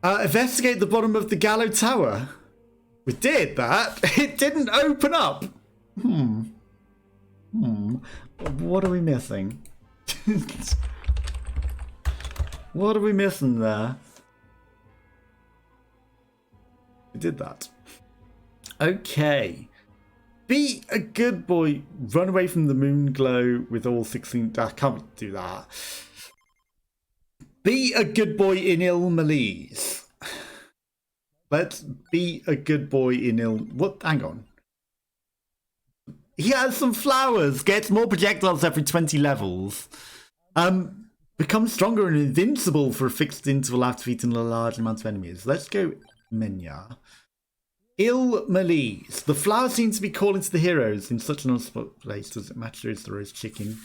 Investigate the bottom of the Gallo Tower. We did that. It didn't open up. What are we missing? What are we missing there? We did that. Okay. Be a good boy. Run away from the moon glow with all 16... I can't do that. Be a good boy in ill malaise. Let's be a good boy in ill... What? Hang on. He has some flowers. Gets more projectiles every 20 levels. Becomes stronger and invincible for a fixed interval after defeating a large amount of enemies. Let's go Menya. Ill malaise. The flowers seem to be calling to the heroes in such an unspot place. Does it matter? Is the roast chicken?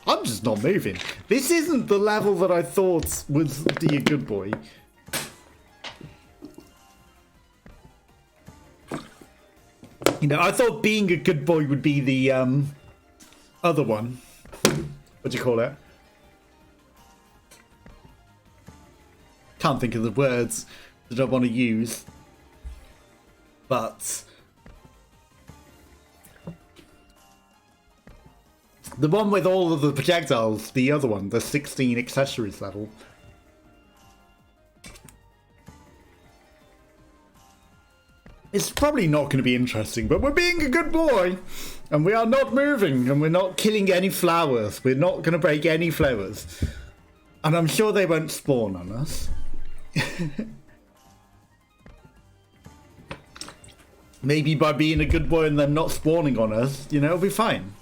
I'm just not moving. This isn't the level that I thought was be a good boy. You know, I thought being a good boy would be the other one. What do you call it? Can't think of the words that I want to use. But the one with all of the projectiles, the other one, the 16 accessories level. It's probably not going to be interesting, but we're being a good boy. And we are not moving, and we're not killing any flowers. We're not going to break any flowers. And I'm sure they won't spawn on us. Maybe by being a good boy and them not spawning on us, you know, it'll be fine.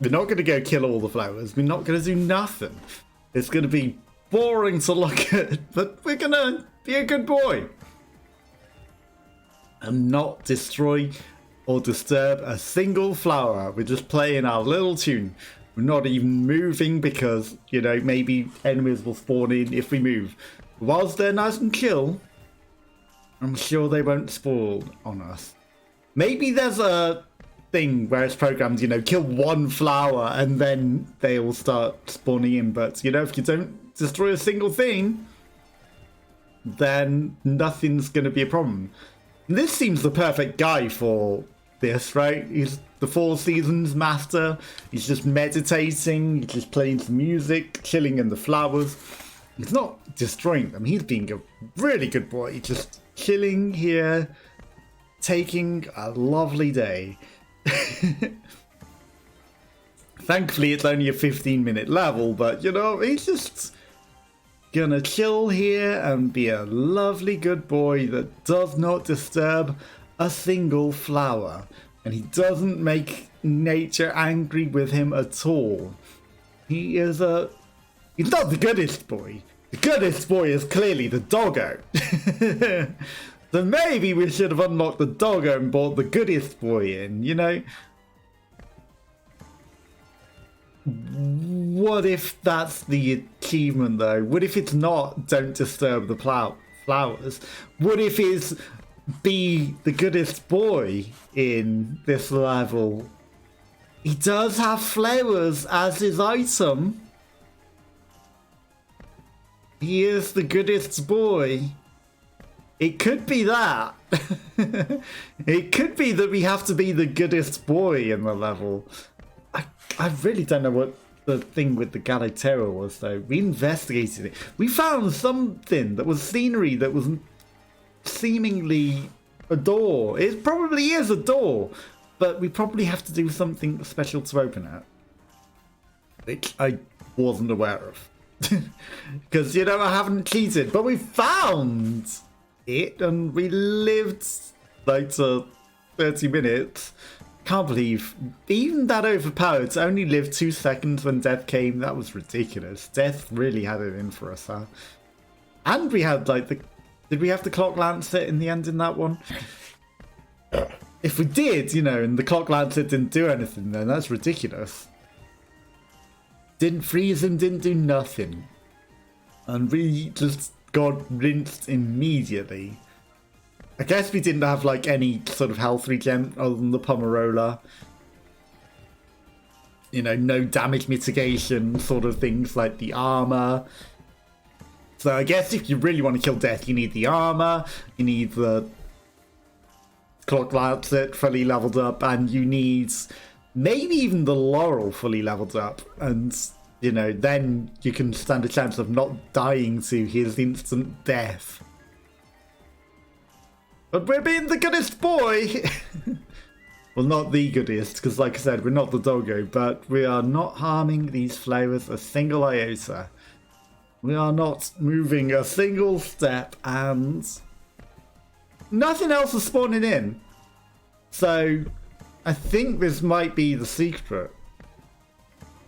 We're not going to go kill all the flowers. We're not going to do nothing. It's going to be boring to look at, but we're going to be a good boy. And not destroy or disturb a single flower. We're just playing our little tune. We're not even moving because, you know, maybe enemies will spawn in if we move. Whilst they're nice and chill, I'm sure they won't spawn on us. Maybe there's a thing where it's programmed, you know, kill one flower and then they will start spawning in. But, you know, if you don't destroy a single thing, then nothing's going to be a problem. This seems the perfect guy for this, right? He's the Four Seasons master. He's just meditating. He's just playing some music, chilling in the flowers. He's not destroying them. He's being a really good boy. Just chilling here, taking a lovely day. Thankfully, it's only a 15-minute level, but, you know, he's just gonna chill here and be a lovely good boy that does not disturb a single flower. And he doesn't make nature angry with him at all. He's not the goodest boy. The goodest boy is clearly the doggo. So maybe we should have unlocked the doggo and brought the goodest boy in, you know? What if that's the achievement, though? What if it's not don't disturb the flowers? What if it's be the goodest boy in this level? He does have flowers as his item. He is the goodest boy. It could be that. It could be that we have to be the goodest boy in the level. I really don't know what the thing with the Galatero was, though. We investigated it. We found something that was scenery that was seemingly a door. It probably is a door, but we probably have to do something special to open it, which I wasn't aware of. Because, you know, I haven't cheated, but we found it and we lived like 30 minutes. Can't believe even that overpowered to only live 2 seconds when death came. That was ridiculous. Death really had it in for us, huh? And we had like did we have the clock lancet in the end in that one? If we did, you know, and the clock lancet didn't do anything, then that's ridiculous. Didn't freeze him, didn't do nothing. And we just got rinsed immediately. I guess we didn't have like any sort of health regen other than the Pomerola. you know, no damage mitigation sort of things like the armor. So I guess if you really want to kill Death, you need the armor, you need the Clock Lancet fully leveled up, and you need maybe even the Laurel fully leveled up. And, you know, then you can stand a chance of not dying to his instant death. But we're being the goodest boy! Well, not the goodest, because like I said, we're not the doggo, but we are not harming these flowers a single iota. We are not moving a single step, and nothing else is spawning in. So, I think this might be the secret.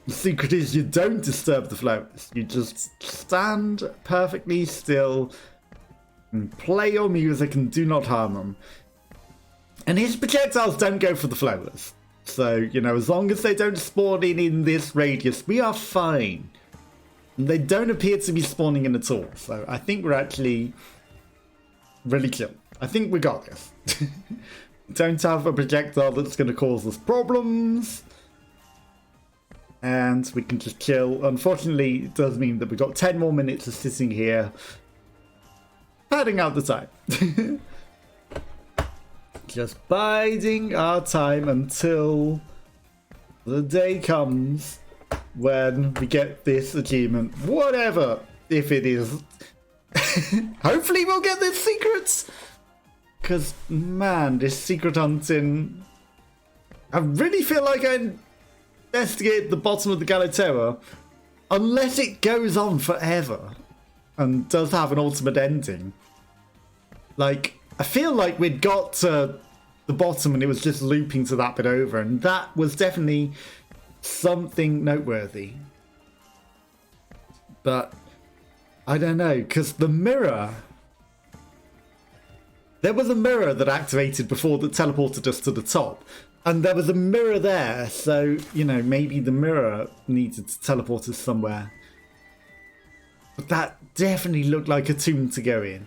The secret is you don't disturb the flowers. You just stand perfectly still and play your music and do not harm them. And his projectiles don't go for the flowers. So, you know, as long as they don't spawn in this radius, we are fine. And they don't appear to be spawning in at all. So I think we're actually really chill. I think we got this. Don't have a projectile that's going to cause us problems. And we can just chill. Unfortunately, it does mean that we've got 10 more minutes of sitting here, padding out the time. Just biding our time until the day comes when we get this achievement. Whatever, if it is. Hopefully we'll get this secret. Because, man, this secret hunting... I really feel like I investigate the bottom of the Galatoa, unless it goes on forever and does have an ultimate ending. Like, I feel like we'd got to the bottom and it was just looping to that bit over, and that was definitely something noteworthy. But I don't know, because the mirror... There was a mirror that activated before that teleported us to the top. And there was a mirror there, so, you know, maybe the mirror needed to teleport us somewhere. But that definitely looked like a tomb to go in.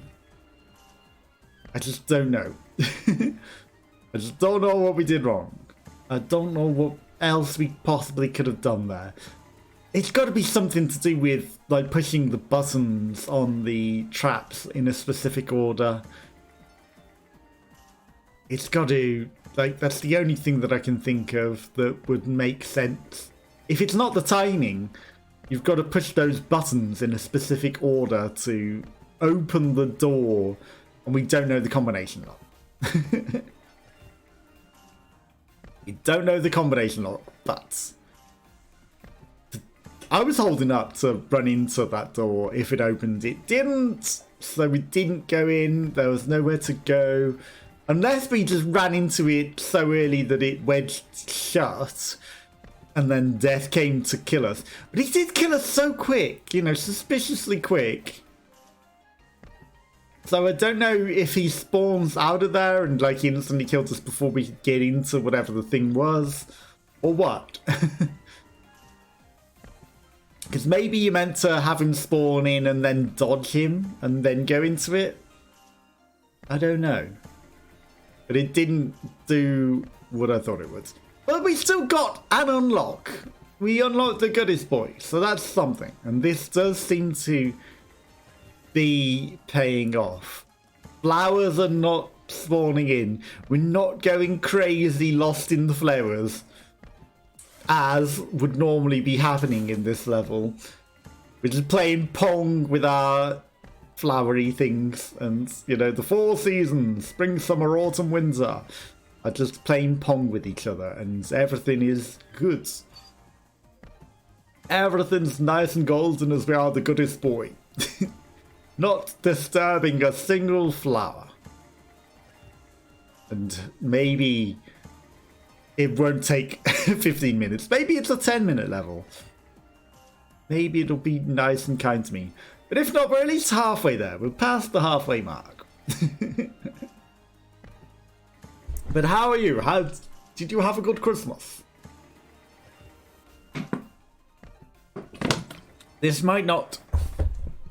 I just don't know. I just don't know what we did wrong. I don't know what else we possibly could have done there. It's got to be something to do with, like, pushing the buttons on the traps in a specific order. It's got to, like, that's the only thing that I can think of that would make sense. If it's not the timing, you've got to push those buttons in a specific order to open the door, and we don't know the combination of. We don't know the combination of, but I was holding up to run into that door if it opened. It didn't, so we didn't go in. There was nowhere to go. Unless we just ran into it so early that it wedged shut, and then Death came to kill us. But he did kill us so quick, you know, suspiciously quick. So I don't know if he spawns out of there and, like, he instantly killed us before we could get into whatever the thing was, or what. Because maybe you meant to have him spawn in and then dodge him and then go into it. I don't know. But it didn't do what I thought it would. But we still got an unlock. We unlocked the Goodest boy, so that's something. And this does seem to be paying off. Flowers are not spawning in. We're not going crazy lost in the flowers, as would normally be happening in this level. We're just playing Pong with our flowery things, and, you know, the 4 seasons, spring, summer, autumn, winter, are just playing Pong with each other, and everything is good. Everything's nice and golden as we are the Goodest boy. Not disturbing a single flower. And maybe it won't take 15 minutes. Maybe it's a 10-minute level. Maybe it'll be nice and kind to me. But if not, we're at least halfway there. We're past the halfway mark. But how are you? Did you have a good Christmas? This might not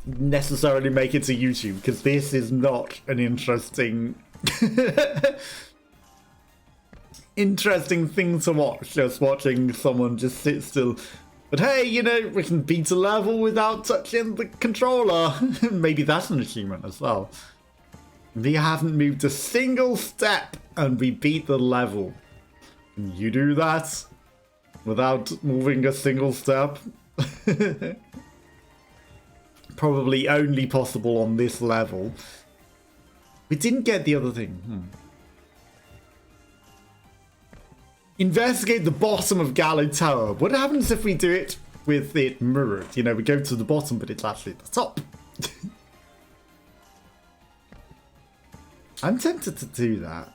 necessarily make it to YouTube, because this is not an interesting... interesting thing to watch, just watching someone just sit still. But hey, you know, we can beat a level without touching the controller. Maybe that's an achievement as well. We haven't moved a single step and we beat the level. Can you do that without moving a single step? Probably only possible on this level. We didn't get the other thing. Investigate the bottom of Gallo Tower. What happens if we do it with it mirrored? You know, we go to the bottom, but it's actually at the top. I'm tempted to do that.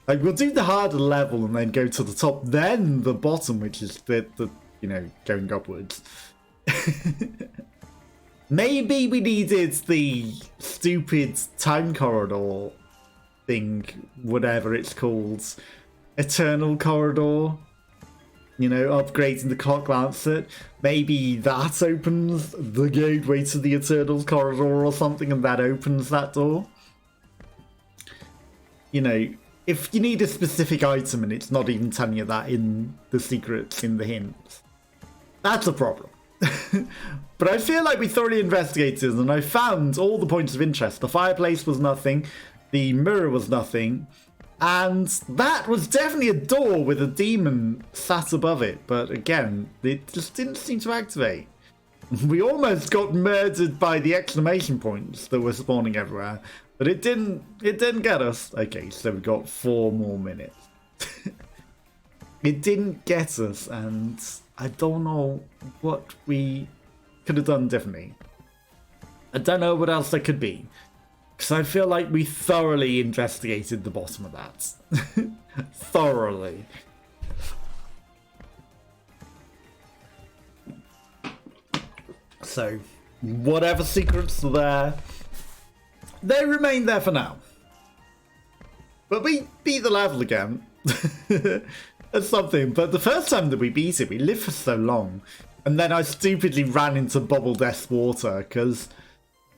Like, we'll do the harder level and then go to the top, then the bottom, which is the you know, going upwards. Maybe we needed the stupid time corridor thing, whatever it's called. Eternal corridor. You know, upgrading the clock lancet. Maybe that opens the gateway to the Eternal corridor or something, and that opens that door. You know, if you need a specific item and it's not even telling you that in the secrets, in the hints, that's a problem. But I feel like we thoroughly investigated and I found all the points of interest. The fireplace was nothing, the mirror was nothing, and that was definitely a door with a demon sat above it. But again, it just didn't seem to activate. We almost got murdered by the exclamation points that were spawning everywhere, but it didn't get us. Okay, so we got 4 more minutes. It didn't get us, and I don't know what we could have done differently. I don't know what else there could be, because I feel like we thoroughly investigated the bottom of that. Thoroughly. So, whatever secrets are there, they remain there for now. But we beat the level again. That's something. But the first time that we beat it, we lived for so long. And then I stupidly ran into Bubble Death's water because,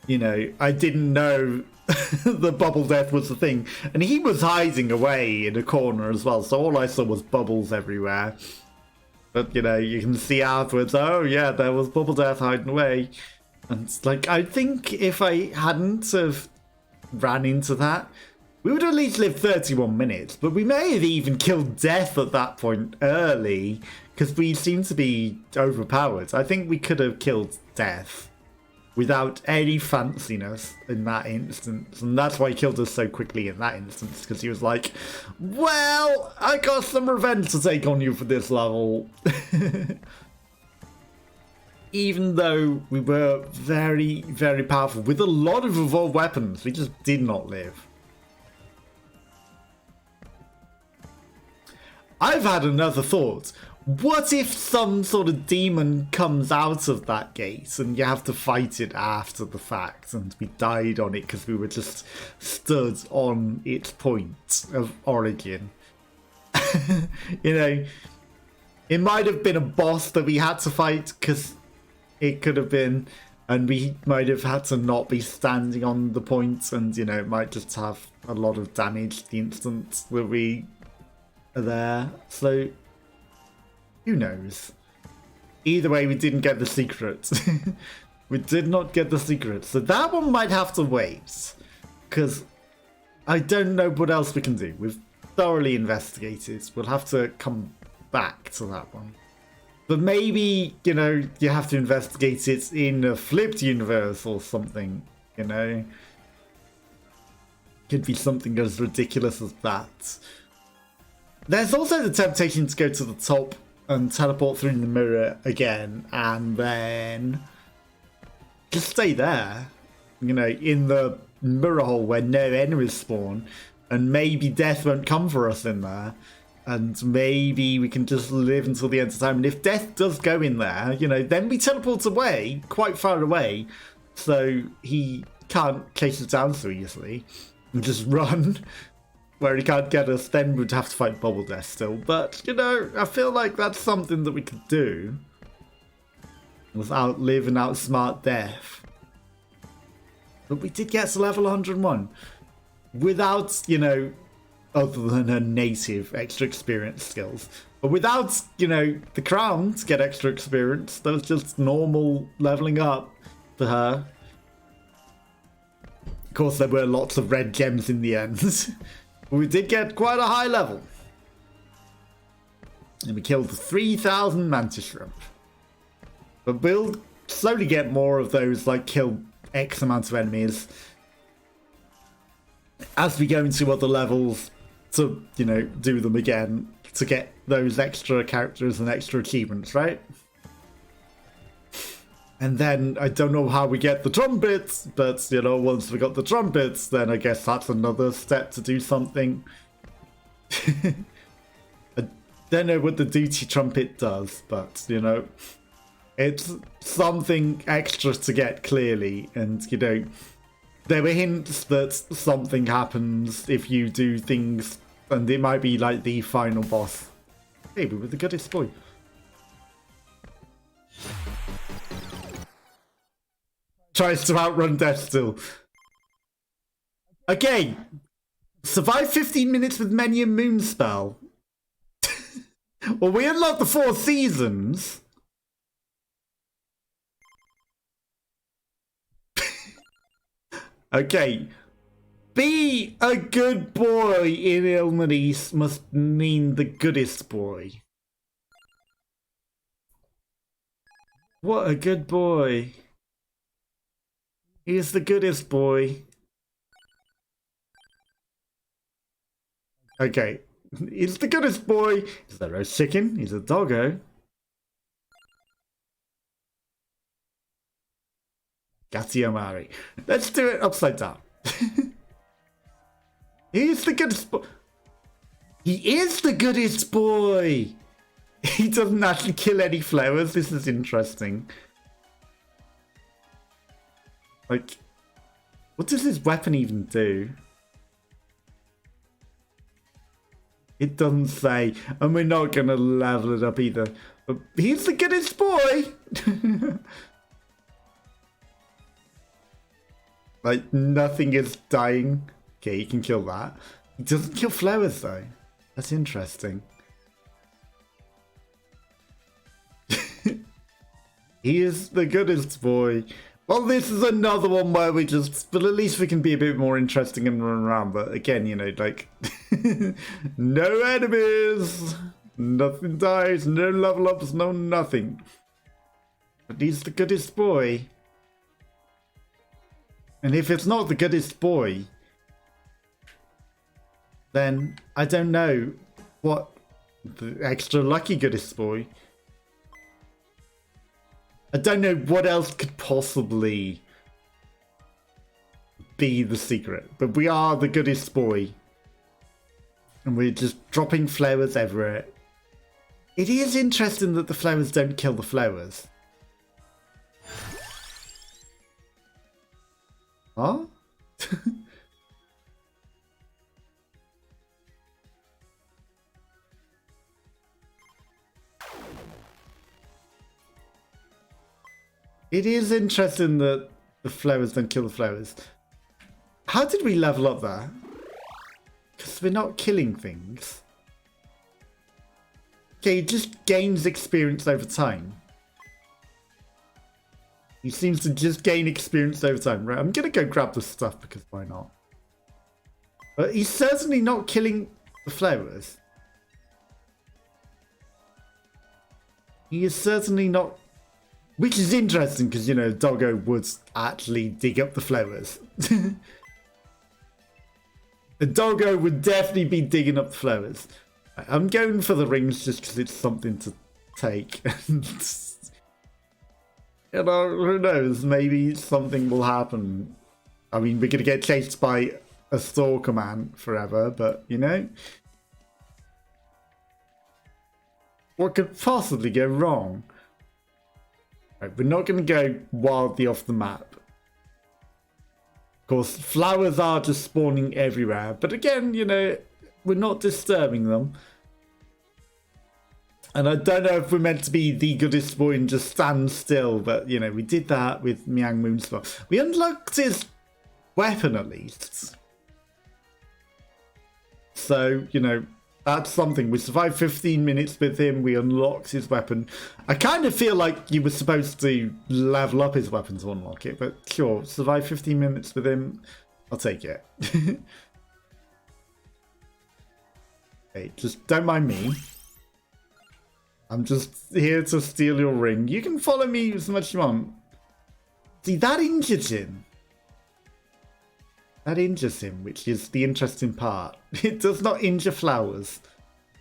you know, I didn't know the Bubble Death was the thing. And he was hiding away in a corner as well. So all I saw was bubbles everywhere. But, you know, you can see afterwards, oh yeah, there was Bubble Death hiding away. And it's like, I think if I hadn't have ran into that, we would at least live 31 minutes. But we may have even killed Death at that point early, because we seem to be overpowered. I think we could have killed Death without any fanciness in that instance. And that's why he killed us so quickly in that instance, because he was like, well, I got some revenge to take on you for this level. Even though we were very, very powerful with a lot of evolved weapons, we just did not live. I've had another thought. What if some sort of demon comes out of that gate and you have to fight it after the fact, and we died on it because we were just stood on its point of origin? You know, it might have been a boss that we had to fight, because it could have been, and we might have had to not be standing on the point, and, you know, it might just have a lot of damage the instant that we are there. So, who knows? Either way, we didn't get the secret. We did not get the secret. So that one might have to wait, because I don't know what else we can do. We've thoroughly investigated. We'll have to come back to that one. But maybe, you know, you have to investigate it in a flipped universe or something, you know? Could be something as ridiculous as that. There's also the temptation to go to the top and teleport through the mirror again, and then just stay there, you know, in the mirror hole where no enemies spawn, and maybe Death won't come for us in there. And maybe we can just live until the end of time. And if Death does go in there, you know, then we teleport away, quite far away, so he can't chase us down so easily. And just run where he can't get us. Then we'd have to fight Bubble Death still. But, you know, I feel like that's something that we could do without living out smart Death. But we did get to level 101 without, you know, other than her native extra experience skills. But without, the crown to get extra experience, that was just normal leveling up for her. Of course, there were lots of red gems in the end. But we did get quite a high level. And we killed 3,000 mantis shrimp. But we'll slowly get more of those, like kill X amount of enemies as we go into other levels to, do them again to get those extra characters and extra achievements, right? And then I don't know how we get the trumpets, but once we got the trumpets, then I guess that's another step to do something. I don't know what the duty trumpet does, but it's something extra to get clearly, and there were hints that something happens if you do things, and it might be like the final boss. Hey, we were the goodest boy. Tries to outrun death still. Okay. Survive 15 minutes with many a moon spell. Well, we unlocked the 4 seasons. Okay. Be a good boy in Ilmaris must mean the goodest boy. What a good boy. He's the goodest boy. Okay. He's the goodest boy. He's the roast chicken. He's a doggo. Gatiamari. Let's do it upside down. He's the goodest boy. He is the goodest boy. He doesn't actually kill any flowers. This is interesting. Like, what does his weapon even do? It doesn't say, and we're not going to level it up either. But he's the goodest boy! Like, nothing is dying. Okay, you can kill that. He doesn't kill flowers, though. That's interesting. He is the goodest boy. Well, this is another one where but at least we can be a bit more interesting and run around. But again, like, no enemies, nothing dies, no level ups, no nothing. But he's the goodest boy. And if it's not the goodest boy, then I don't know what the extra lucky goodest boy. I don't know what else could possibly be the secret, but we are the goodest boy. And we're just dropping flowers everywhere. It is interesting that the flowers don't kill the flowers. Huh? It is interesting that the flowers don't kill the flowers. How did we level up there? Because we're not killing things. Okay, he just gains experience over time. He seems to just gain experience over time. Right, I'm going to go grab the stuff because why not? But he's certainly not killing the flowers. He is certainly not... Which is interesting because, Doggo would actually dig up the flowers. The Doggo would definitely be digging up the flowers. I'm going for the rings just because it's something to take. Who knows? Maybe something will happen. I mean, we're going to get chased by a stalker man forever, but, what could possibly go wrong? Right, we're not going to go wildly off the map. Of course, flowers are just spawning everywhere. But again, we're not disturbing them. And I don't know if we're meant to be the goodest boy and just stand still. But, we did that with Miang Moonspell. We unlocked his weapon at least. So, you know, that's something. We survived 15 minutes with him. We unlocked his weapon. I kind of feel like you were supposed to level up his weapon to unlock it, but sure, survive 15 minutes with him. I'll take it. Hey, just don't mind me. I'm just here to steal your ring. You can follow me as much as you want. See, that injures him. That injures him, which is the interesting part. It does not injure flowers,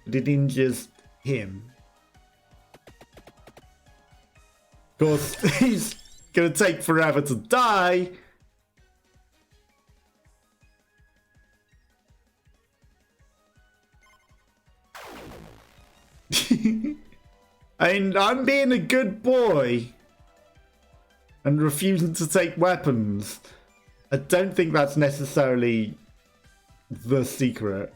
but it injures him. Of course, he's gonna take forever to die. And I'm being a good boy and refusing to take weapons. I don't think that's necessarily the secret.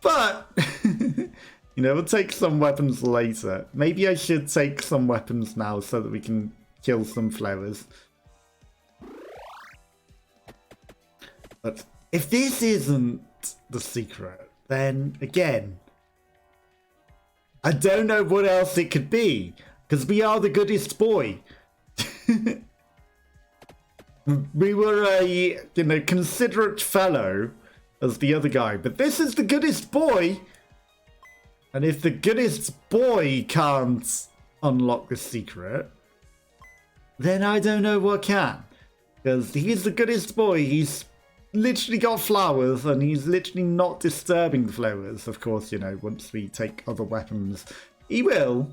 But, you know, we'll take some weapons later. Maybe I should take some weapons now so that we can kill some flowers. But if this isn't the secret, then again, I don't know what else it could be, because we are the goodest boy. We were a, you know, considerate fellow as the other guy, but this is the goodest boy. And if the goodest boy can't unlock the secret, then I don't know what can. Because he's the goodest boy. He's literally got flowers, and he's literally not disturbing the flowers. Of course, you know, once we take other weapons, he will.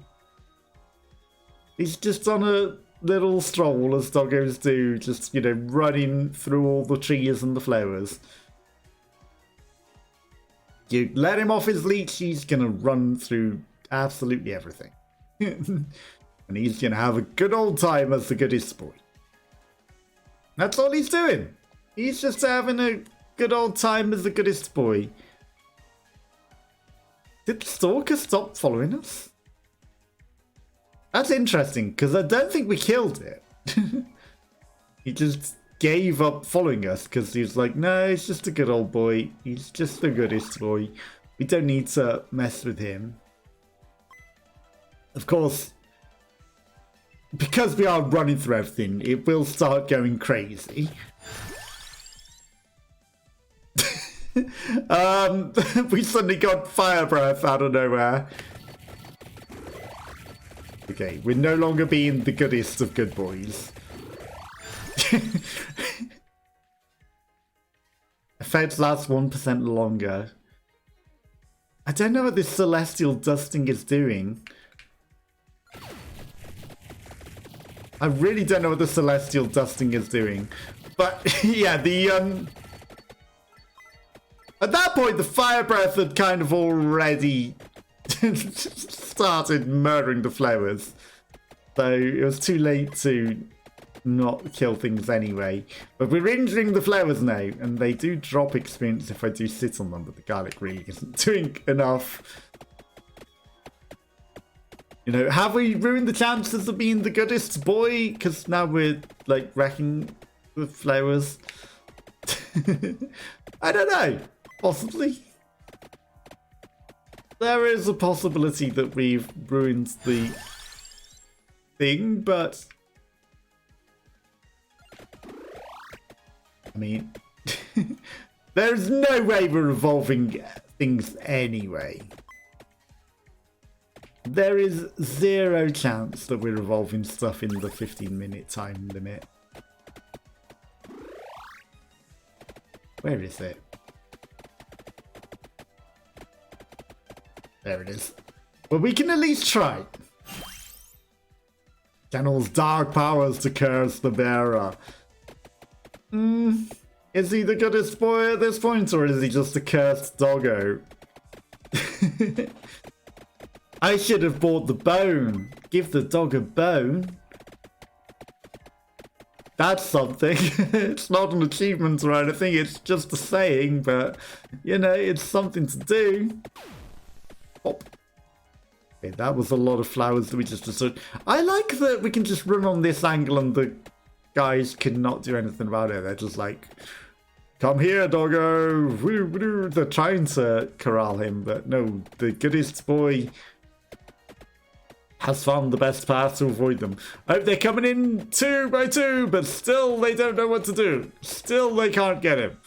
He's just on a little stroll, as doggos do, just, you know, running through all the trees and the flowers. You let him off his leash, he's gonna run through absolutely everything. And he's gonna have a good old time as the goodest boy. That's all he's doing. He's just having a good old time as the goodest boy. Did the stalker stop following us? That's interesting, because I don't think we killed it. He just gave up following us because he was like, no, he's just a good old boy. He's just the goodest boy. We don't need to mess with him. Of course, because we are running through everything, it will start going crazy. We suddenly got fire breath out of nowhere. Okay, we're no longer being the goodest of good boys. Effects last 1% longer. I don't know what this celestial dusting is doing. I really don't know what the celestial dusting is doing. But yeah, the at that point, the fire breath had kind of already started murdering the flowers. So it was too late to not kill things anyway. But we're injuring the flowers now, and they do drop experience if I do sit on them, but the garlic really isn't doing enough. You know, have we ruined the chances of being the goodest boy? Because now we're, like, wrecking the flowers. I don't know. Possibly. There is a possibility that we've ruined the thing, but I mean, there's no way we're evolving things anyway. There is zero chance that we're evolving stuff in the 15-minute time limit. Where is it? There it is. Well, we can at least try. Channels dark powers to curse the bearer. Is he the goodest boy at this point, or is he just a cursed doggo? I should have bought the bone. Give the dog a bone. That's something. It's not an achievement or anything, it's just a saying, but, you know, it's something to do. Oh. Okay, that was a lot of flowers that we just destroyed. I like that we can just run on this angle and the guys cannot do anything about it. They're just like Come here, doggo. Woo, woo. They're trying to corral him, but no, the Goodest boy has found the best path to avoid them. Oh, they're coming in 2 by 2, but still they don't know what to do. Still they can't get him.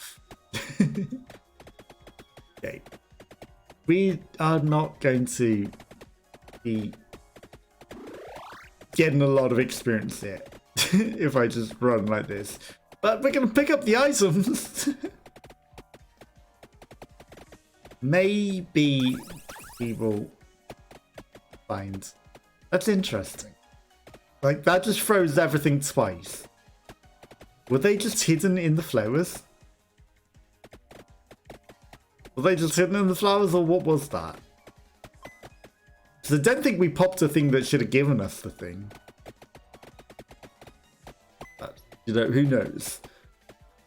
Okay. We are not going to be getting a lot of experience here if I just run like this. But we're going to pick up the items. Maybe we will find... That's interesting. Like, that just froze everything twice. Were they just hidden in the flowers? Were they just hidden in the flowers, or what was that? Because I don't think we popped a thing that should have given us the thing. But, you know, who knows?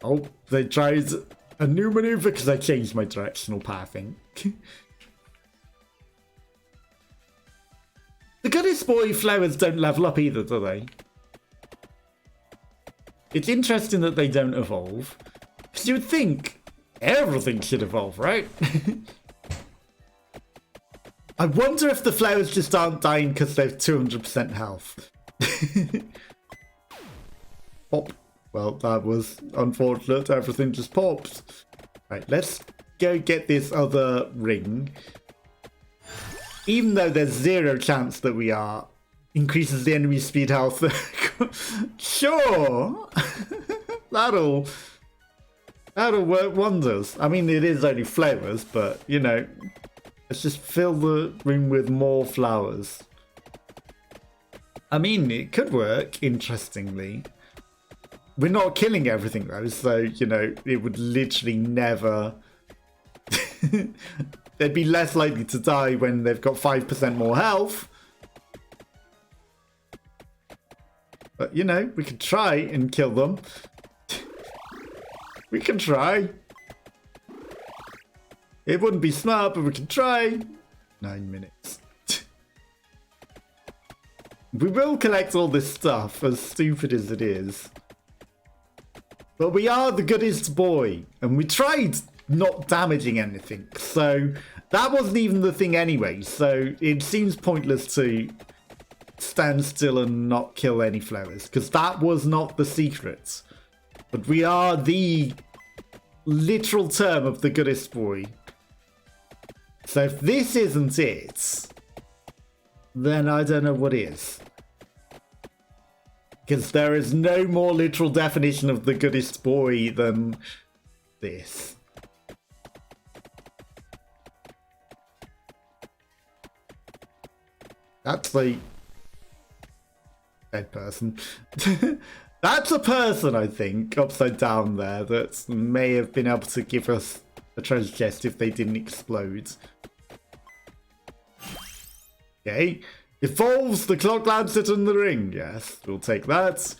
Oh, they tried a new maneuver because I changed my directional pathing. The Goodest boy flowers don't level up either, do they? It's interesting that they don't evolve. Because you would think everything should evolve, right? I wonder if the flowers just aren't dying because they've 200% health. Pop. Well, that was unfortunate. Everything just popped. Right, let's go get this other ring. Even though there's 0 chance that we are, increases the enemy speed health. Sure. That'll work wonders. I mean, it is only flowers, but, you know, let's just fill the room with more flowers. I mean, it could work, interestingly. We're not killing everything, though, so, you know, it would literally never... They'd be less likely to die when they've got 5% more health. But, you know, we could try and kill them. We can try. It wouldn't be smart, but we can try. 9 minutes. We will collect all this stuff, as stupid as it is. But we are the Goodest boy, and we tried not damaging anything, so that wasn't even the thing anyway, so it seems pointless to stand still and not kill any flowers, because that was not the secret. But we are the literal term of the Goodest boy. So if this isn't it, then I don't know what is. Because there is no more literal definition of the Goodest boy than this. That's the dead person. That's a person, I think, upside down there, that may have been able to give us a treasure chest if they didn't explode. Okay. Evolves the clock lancet in the ring. Yes, we'll take that.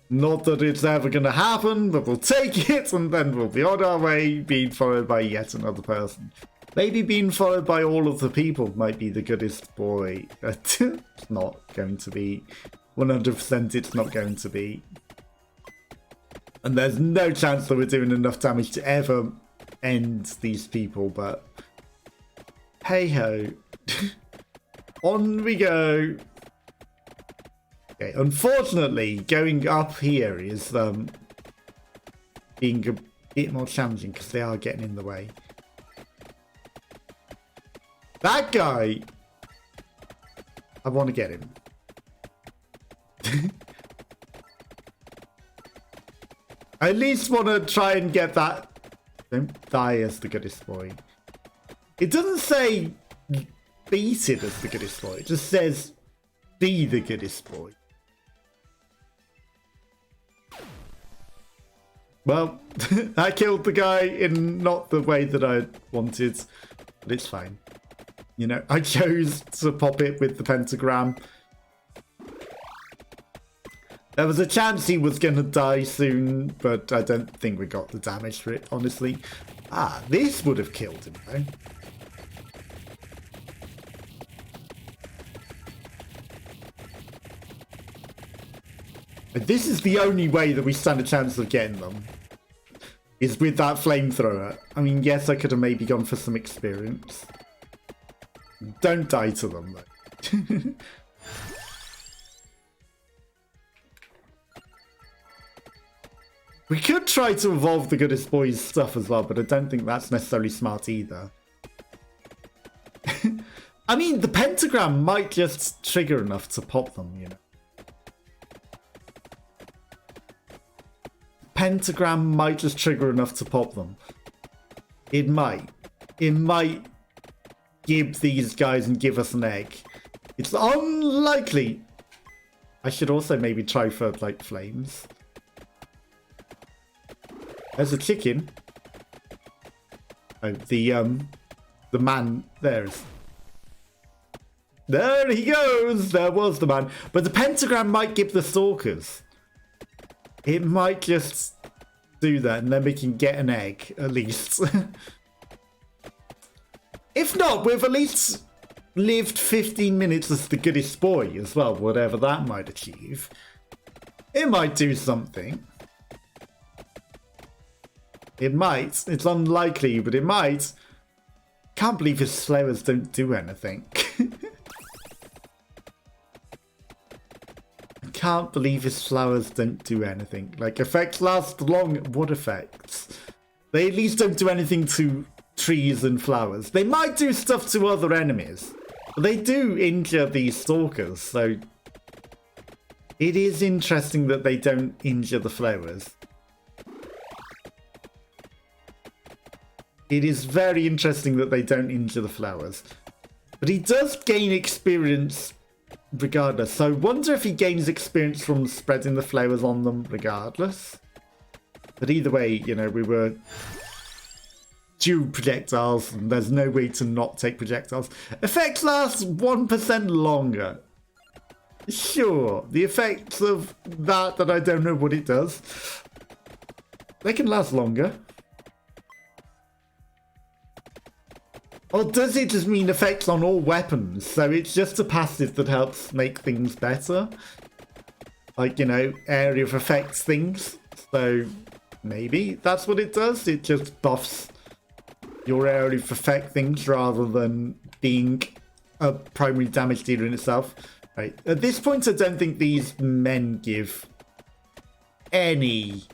Not that it's ever going to happen, but we'll take it, and then we'll be on our way, being followed by yet another person. Maybe being followed by all of the people might be the Goodest boy. It's not going to be. 100% it's not going to be. And there's no chance that we're doing enough damage to ever end these people, but hey ho. On we go. Okay, unfortunately, going up here is being a bit more challenging because they are getting in the way. That guy, I want to get him. I at least want to try and get that. Don't die as the Goodest boy. It doesn't say beat it as the Goodest boy. It just says be the Goodest boy. Well, I killed the guy in not the way that I wanted, but it's fine. You know, I chose to pop it with the pentagram. There was a chance he was going to die soon, but I don't think we got the damage for it, honestly. Ah, this would have killed him, though. This is the only way that we stand a chance of getting them. is with that flamethrower. I mean, yes, I could have maybe gone for some experience. Don't die to them, though. We could try to evolve the Goodest Boys stuff as well, but I don't think that's necessarily smart either. I mean, the pentagram might just trigger enough to pop them, you know. Pentagram might just trigger enough to pop them. It might. It might give these guys and give us an egg. It's unlikely. I should also maybe try for, like, flames. There's a chicken. Oh, the man there's. There he goes! There was the man. But the pentagram might give the stalkers. It might just do that, and then we can get an egg, at least. If not, we've at least lived 15 minutes as the Goodest Boy as well, whatever that might achieve. It might do something. It might. It's unlikely, but it might. Can't believe his slayers don't do anything. Can't believe his flowers don't do anything. Like, effects last long. What effects? They at least don't do anything to trees and flowers. They might do stuff to other enemies. But they do injure these stalkers, so it is interesting that they don't injure the flowers. It is very interesting that they don't injure the flowers. But he does gain experience regardless. So I wonder if he gains experience from spreading the flowers on them regardless. But either way, you know, we were due projectiles, and there's no way to not take projectiles. Effects last 1% longer. Sure, the effects of that I don't know what it does. They can last longer. Or does it just mean effects on all weapons? So it's just a passive that helps make things better. Like, you know, area of effects things. So maybe that's what it does. It just buffs your area of effect things rather than being a primary damage dealer in itself. Right. At this point, I don't think these men give any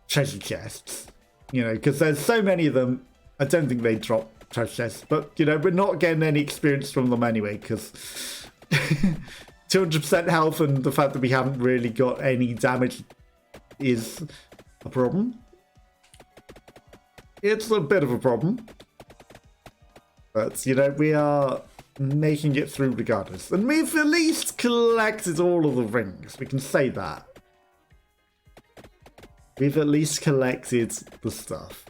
treasure chests. You know, because there's so many of them. I don't think they drop treasure chests, but you know, we're not getting any experience from them anyway, because 200% health and the fact that we haven't really got any damage is a problem. It's a bit of a problem, but you know, we are making it through regardless, and we've at least collected all of the rings. We can say that we've at least collected the stuff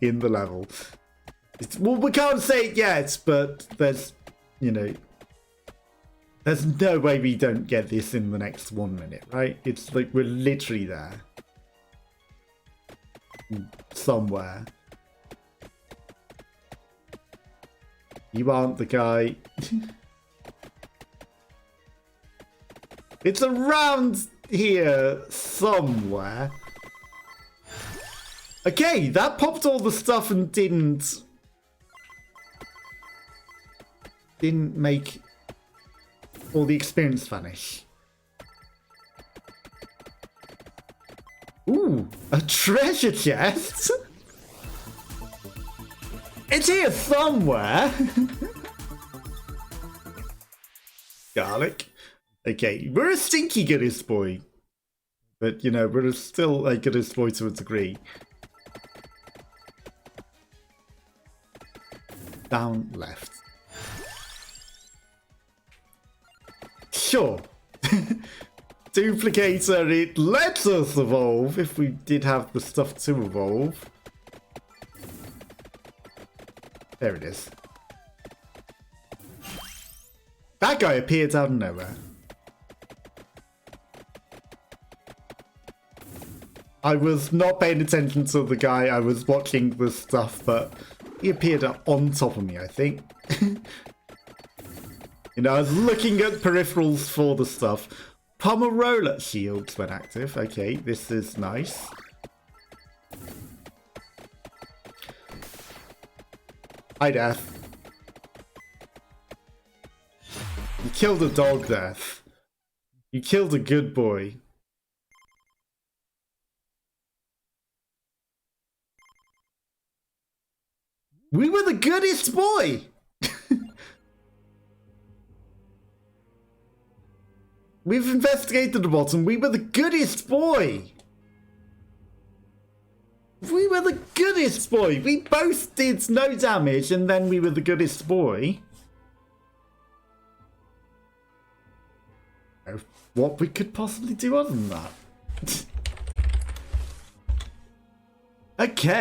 in the level. Well, we can't say it yet, but there's, you know, there's no way we don't get this in the next 1 minute, right? It's like we're literally there. Somewhere. You aren't the guy. It's around here somewhere. Okay, that popped all the stuff and didn't make all the experience vanish. Ooh, a treasure chest? It's here somewhere. Garlic. Okay, we're a stinky Goodest Boy. But, you know, we're still a Goodest Boy to a degree. Down left. Sure. Duplicator, it lets us evolve if we did have the stuff to evolve. There it is. That guy appeared out of nowhere. I was not paying attention to the guy, I was watching the stuff, but he appeared on top of me, I think. You know, I was looking at peripherals for the stuff. Pomerola shields when active. Okay, this is nice. Hi, Death. You killed a dog, Death. You killed a good boy. We were the goodest boy! We've investigated the bottom. We were the goodest boy! We were the goodest boy! We both did no damage and then we were the goodest boy. What we could possibly do other than that? Okay.